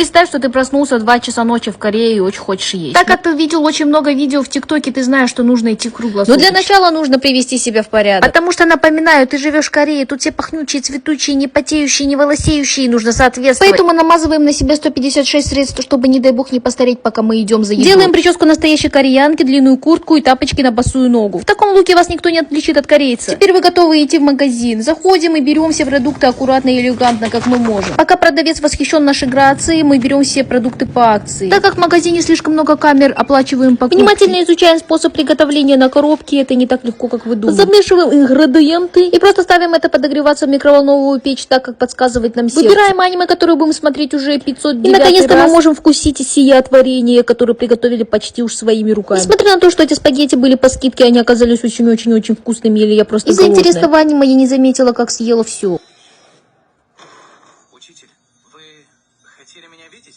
Представь, что ты проснулся в 2 часа ночи в Корее и очень хочешь есть. Так как ты видел очень много видео в ТикТоке, ты знаешь, что нужно идти круглосуточно. Но для начала нужно привести себя в порядок. Потому что, напоминаю, ты живешь в Корее, тут все пахнючие, цветущие, не потеющие, не волосеющие, нужно соответствовать. Поэтому намазываем на себя 156 средств, чтобы, не дай бог, не постареть, пока мы идем за едой. Делаем прическу настоящей кореянки, длинную куртку и тапочки на босую ногу. В таком луке вас никто не отличит от корейца. Теперь вы готовы идти в магазин. Заходим и берем все продукты аккуратно и элегантно, как мы можем. Пока продавец восхищен нашей грацией, мы берем все продукты по акции. Так как в магазине слишком много камер, оплачиваем покупки. Внимательно изучаем способ приготовления на коробке. Это не так легко, как вы думаете. Замешиваем ингредиенты и просто ставим это подогреваться в микроволновую печь, так как подсказывает нам сердце. Выбираем аниме, которое будем смотреть уже 509 раз. И наконец-то мы можем вкусить сия творение, которое приготовили почти уж своими руками. Несмотря на то, что эти спагетти были по скидке, они оказались очень-очень-очень вкусными, или я просто Из-за голодная. интересного аниме я не заметила, как съела все. Учитель, вы хотели меня видеть?